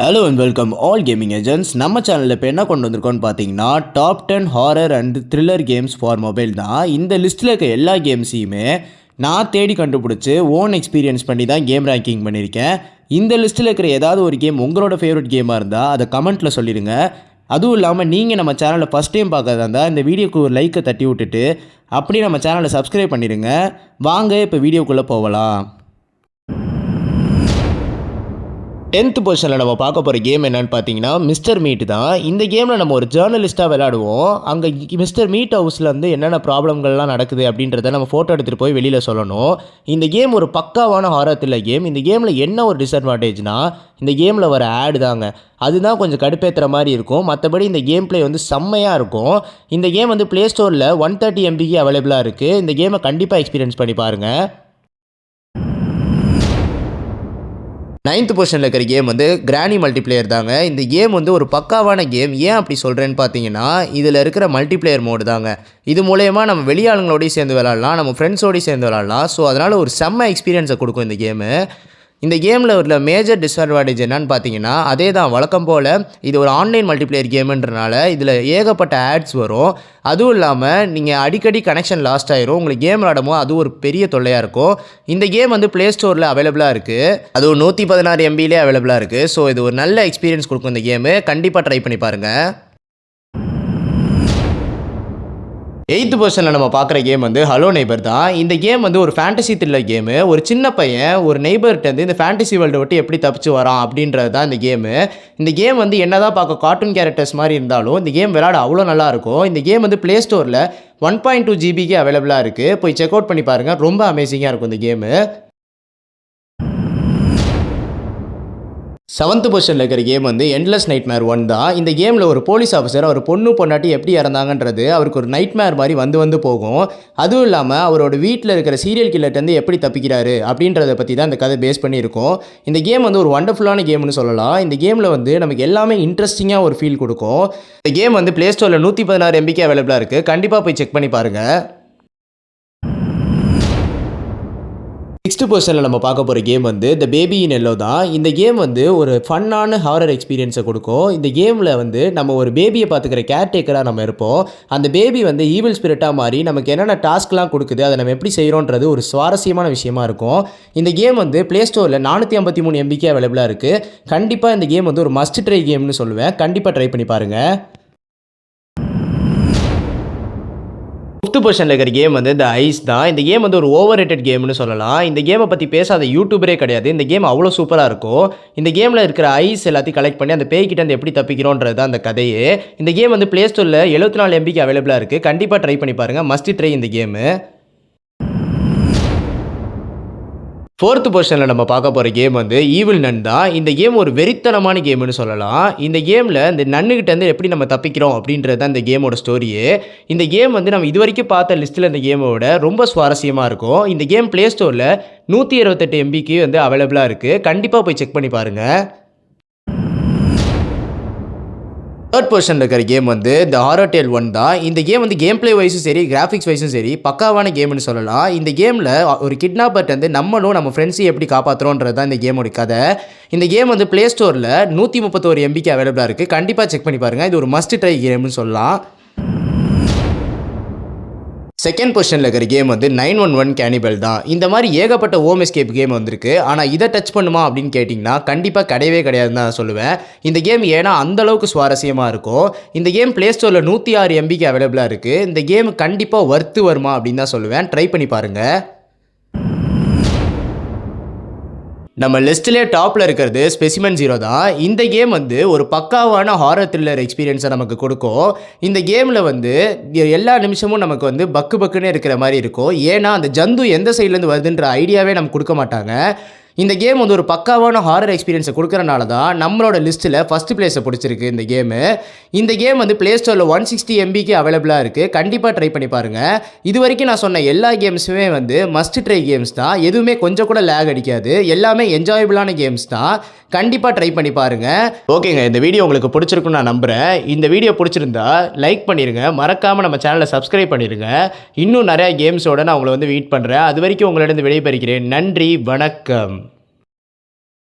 Hello and welcome all gaming agents. நம்ம சேனலில் இப்போ என்ன கொண்டு வந்திருக்கோன்னு பார்த்தீங்கன்னா top 10 horror and thriller games for mobile தான். இந்த லிஸ்ட்டில் இருக்க எல்லா கேம்ஸையுமே நான் தேடி கண்டுபிடிச்சி ஓன் எக்ஸ்பீரியன்ஸ் பண்ணி தான் கேம் ரேங்கிங் பண்ணியிருக்கேன். இந்த லிஸ்ட்டில் இருக்கிற ஏதாவது ஒரு கேம் உங்களோட ஃபேவரட் கேமாக இருந்தால் அதை கமெண்ட்டில் சொல்லிடுங்க. அதுவும் இல்லாமல் நீங்கள் நம்ம சேனலை ஃபஸ்ட் டைம் பார்க்கறதா இருந்தால் இந்த வீடியோக்கு ஒரு லைக்கை தட்டி விட்டுட்டு அப்படியே நம்ம சேனலை சப்ஸ்கிரைப் பண்ணிடுங்க. வாங்க இப்போ வீடியோக்குள்ளே போகலாம். 10th பொசிஷனில் நம்ம பார்க்க போகிற கேம் என்னென்னு பார்த்தீங்கன்னா மிஸ்டர் மீட் தான். இந்த கேமில் நம்ம ஒரு ஜேர்னலிஸ்ட்டாக விளையாடுவோம். அங்கே மிஸ்டர் மீட் ஹவுஸில் வந்து என்னென்ன ப்ராப்ளம்கள்லாம் நடக்குது அப்படின்றத நம்ம ஃபோட்டோ எடுத்துகிட்டு போய் வெளியில் சொல்லணும். இந்த கேம் ஒரு பக்காவான ஹாரர் த்ரில்லர் கேம். இந்த கேமில் என்ன ஒரு டிஸ்அட்வான்டேஜ்னால் இந்த கேமில் வர ஆடு தாங்க, அதுதான் கொஞ்சம் கடுப்பேற்றுற மாதிரி இருக்கும். மற்றபடி இந்த கேம் பிளே வந்து செம்மையாக இருக்கும். இந்த கேம் வந்து ப்ளே ஸ்டோரில் 130 MBக்கு அவைலபிளாக இருக்குது. இந்த கேமை கண்டிப்பாக எக்ஸ்பீரியன்ஸ் பண்ணி பாருங்கள். 9th பொசிஷனில் இருக்கிற கேம் வந்து கிரானி மல்டிப்ளேயர் தாங்க. இந்த கேம் வந்து ஒரு பக்காவான கேம். ஏன் அப்படி சொல்கிறேன்னு பார்த்தீங்கன்னா இதில் இருக்கிற மல்டிப்ளேயர் மோடு தாங்க. இது மூலயமா நம்ம வெளியாளுங்களோடய சேர்ந்து விளாட்லாம், நம்ம ஃப்ரெண்ட்ஸோடய சேர்ந்து விளாட்லாம். ஸோ அதனால் ஒரு செம்ம எக்ஸ்பீரியன்ஸை கொடுக்கும் இந்த கேமு. இந்த கேமில் உள்ள மேஜர் டிஸ்அட்வான்டேஜ் என்னன்னு பார்த்தீங்கன்னா அதே தான், வழக்கம் போல் இது ஒரு ஆன்லைன் மல்டிப்ளேயர் கேமுன்றனால இதில் ஏகப்பட்ட ஆட்ஸ் வரும். அதுவும் இல்லாமல் நீங்கள் அடிக்கடி கனெக்ஷன் லாஸ்ட் ஆயிரும். உங்களுக்கு கேம் விளாடுமோ அது ஒரு பெரிய தொல்லையாக இருக்கும். இந்த கேம் வந்து ப்ளே ஸ்டோரில் அவைலபிளாக இருக்குது. அதுவும் 116 MBலே அவைலபிளாக இருக்குது. ஸோ இது ஒரு நல்ல எக்ஸ்பீரியன்ஸ் கொடுக்கும் இந்த கேமு. கண்டிப்பாக ட்ரை பண்ணி பாருங்கள். 8th பொசிஷனில் நம்ம பார்க்குற கேம் வந்து ஹலோ நெய்பர் தான். இந்த கேம் வந்து ஒரு ஃபேண்டசி த்ரில்லர் கேமு. ஒரு சின்ன பையன் ஒரு நெய்பர்கிட்டருந்து இந்த ஃபேண்டசி வேர்ல்டு விட்டு எப்படி தப்பிச்சு வரான் அப்படின்றது தான் இந்த கேமு. இந்த கேம் வந்து என்ன தான் பார்க்க கார்ட்டூன் கேரக்டர்ஸ் மாதிரி இருந்தாலும் இந்த கேம் விளையாட அவ்வளோ நல்லாயிருக்கும். இந்த கேம் வந்து ப்ளே ஸ்டோரில் 1.2 GBக்கு அவைலபிளாக இருக்குது. போய் செக் அவுட் பண்ணி பாருங்கள், ரொம்ப அமேசிங்காக இருக்கும் இந்த கேமு. 7th பொசிஷனில் இருக்கிற கேம் வந்து எண்ட்லெஸ் நைட்மேர் 1 தான். இந்த கேமில் ஒரு போலீஸ் ஆஃபீஸர் அவர் பொண்டாட்டி எப்படி இறந்தாங்கன்றது அவருக்கு ஒரு நைட்மேர் மாதிரி வந்து போகும். அதுவும் இல்லாமல் அவரோட வீட்டில் இருக்கிற சீரியல் கில்லர்லேருந்து எப்படி தப்பிக்கிறாரு அப்படின்றத பற்றி தான் இந்த கதை பேஸ் பண்ணி இருக்கும். இந்த கேம் வந்து ஒரு வண்டர்ஃபுல்லான கேம்னு சொல்லலாம். இந்த கேமில் வந்து நமக்கு எல்லாமே இன்ட்ரெஸ்டிங்காக ஒரு ஃபீல் கொடுக்கும். இந்த கேம் வந்து ப்ளே ஸ்டோரில் 116 MBக்கு அவைலபிளாக இருக்குது. கண்டிப்பாக போய் செக் பண்ணி பாருங்கள். 6th பொசிஷனில் நம்ம பார்க்க போகிற கேம் வந்து த பேபி இன் எல்லோ தான். இந்த கேம் வந்து ஒரு ஃபன்னான ஹாரர் எக்ஸ்பீரியன்ஸை கொடுக்கும். இந்த கேமில் வந்து நம்ம ஒரு பேபியை பார்த்துக்கிற கேர்டேக்கராக நம்ம இருப்போம். அந்த பேபி வந்து ஈவில் ஸ்பிரிட்டாக மாறி நமக்கு என்னென்ன டாஸ்க்லாம் கொடுக்குது, அதை நம்ம எப்படி செய்கிறோன்றது ஒரு சுவாரஸ்யமான விஷயமா இருக்கும். இந்த கேம் வந்து ப்ளே ஸ்டோரில் 453 MBக்கு அவைலபிளாக இருக்குது. கண்டிப்பாக இந்த கேம் வந்து ஒரு மஸ்ட் ட்ரை கேம்னு சொல்லுவேன். கண்டிப்பாக ட்ரை பண்ணி பாருங்கள். 5th பொசிஷனில் இருக்கிற கேம் வந்து த ஐஸ் தான். இந்த கேம் வந்து ஒரு ஓவர் ரேட்டட் கேம்னு சொல்லலாம். இந்த கேமை பற்றி பேசாத யூடியூபரே கிடையாது. இந்த கேம் அவ்வளோ சூப்பராக இருக்கும். இந்த கேமில் இருக்கிற ஐஸ் எல்லாத்தையும் கலெக்ட் பண்ணி அந்த பேய்கிட்ட வந்து எப்படி தப்பிக்கிறோன்றது தான் அந்த கதையே. இந்த கேம் வந்து ப்ளே ஸ்டோரில் 74 MBக்கு அவைலபிளாக இருக்குது. கண்டிப்பாக ட்ரை பண்ணி பாருங்கள், மஸ்ட் ட்ரை இந்த கேமு. 4th பொசிஷனில் நம்ம பார்க்க போகிற கேம் வந்து ஈவில் நன் தான். இந்த கேம் ஒரு வெறித்தனமான கேம்னு சொல்லலாம். இந்த கேமில் இந்த நன்னுக்கிட்டேருந்து எப்படி நம்ம தப்பிக்கிறோம் அப்படின்றது தான் இந்த கேமோட ஸ்டோரியே. இந்த கேம் வந்து நம்ம இது வரைக்கும் பார்த்த லிஸ்ட்டில் இந்த கேமோட ரொம்ப சுவாரஸ்யமாக இருக்கும். இந்த கேம் ப்ளே ஸ்டோரில் 128 MBக்கு வந்து அவைலபிளாக இருக்குது. கண்டிப்பாக போய் செக் பண்ணி பாருங்கள். 3rd பொசிஷனில் இருக்கிற கேம் வந்து த ஹாரர் டேல் 1 தான். இந்த கேம் வந்து கேம் பிளே வைஸும் சரி, கிராஃபிக்ஸ் வைஸும் சரி பக்காவான கேம்னு சொல்லலாம். இந்த கேமில் ஒரு கிட்னாப்பர்ட்டு வந்து நம்மளும் நம்ம ஃப்ரெண்ட்ஸையும் எப்படி காப்பாற்றுறோன்றது தான் இந்த கேமோட கதை. இந்த கேம் வந்து ப்ளே ஸ்டோரில் 131 MBக்கு அவைலபிளாக இருக்குது. கண்டிப்பாக செக் பண்ணி பாருங்கள். இது ஒரு மஸ்ட் ட்ரை கேம்னு சொல்லலாம். 2nd பொசிஷனில் இருக்கிற கேம் வந்து 911 கேனிபல் தான். இந்த மாதிரி ஏகப்பட்ட ஹோம் எஸ்கேப் கேம் வந்திருக்கு. ஆனால் இதை டச் பண்ணுமா அப்படின்னு கேட்டிங்கன்னா கண்டிப்பாக கிடையவே கிடையாதுன்னு தான் சொல்லுவேன். இந்த கேம் ஏன்னா அந்தளவுக்கு சுவாரஸ்யமாக இருக்கும். இந்த கேம் ப்ளே ஸ்டோரில் 106 MBக்கு அவைலபிளாக இருக்குது. இந்த கேம் கண்டிப்பாக ஒர்த்து வருமா அப்படின்னு தான் சொல்லுவேன். ட்ரை பண்ணி பாருங்கள். நம்ம லிஸ்ட்டிலே டாப்பில் இருக்கிறது ஸ்பெசிமென் 0 தான். இந்த கேம் வந்து ஒரு பக்காவான ஹாரர் த்ரில்லர் எக்ஸ்பீரியன்ஸை நமக்கு கொடுக்கும். இந்த கேமில் வந்து எல்லா நிமிஷமும் நமக்கு வந்து பக்குன்னு இருக்கிற மாதிரி இருக்கும். ஏன்னா அந்த ஜந்து எந்த சைட்லேருந்து வருதுன்ற ஐடியாவே நமக்கு கொடுக்க மாட்டாங்க. இந்த கேம் வந்து ஒரு பக்காவான ஹாரர் எக்ஸ்பீரியன்ஸை கொடுக்குறனால தான் நம்மளோட லிஸ்ட்டில் ஃபஸ்ட் பிளேஸை பிடிச்சிருக்கு இந்த கேமு. இந்த கேம் வந்து ப்ளே ஸ்டோரில் 160 MBக்கு அவைலபிளாக இருக்குது. கண்டிப்பாக ட்ரை பண்ணி பாருங்கள். இது வரைக்கும் நான் சொன்ன எல்லா கேம்ஸுமே வந்து மஸ்ட் ட்ரை கேம்ஸ் தான். எதுவுமே கொஞ்சம் கூட லேக் அடிக்காது. எல்லாமே என்ஜாயபிளான கேம்ஸ் தான். கண்டிப்பாக ட்ரை பண்ணி பாருங்கள். ஓகேங்க, இந்த வீடியோ உங்களுக்கு பிடிச்சிருக்குன்னு நான் நம்புகிறேன். இந்த வீடியோ பிடிச்சிருந்தா லைக் பண்ணிடுங்க, மறக்காமல் நம்ம சேனலை சப்ஸ்கிரைப் பண்ணிடுங்க. இன்னும் நிறையா கேம்ஸோடு நான் உங்களை வந்து வெயிட் பண்ணுறேன். அது வரைக்கும் உங்களிடம் விடைபெறுகிறேன். நன்றி, வணக்கம்.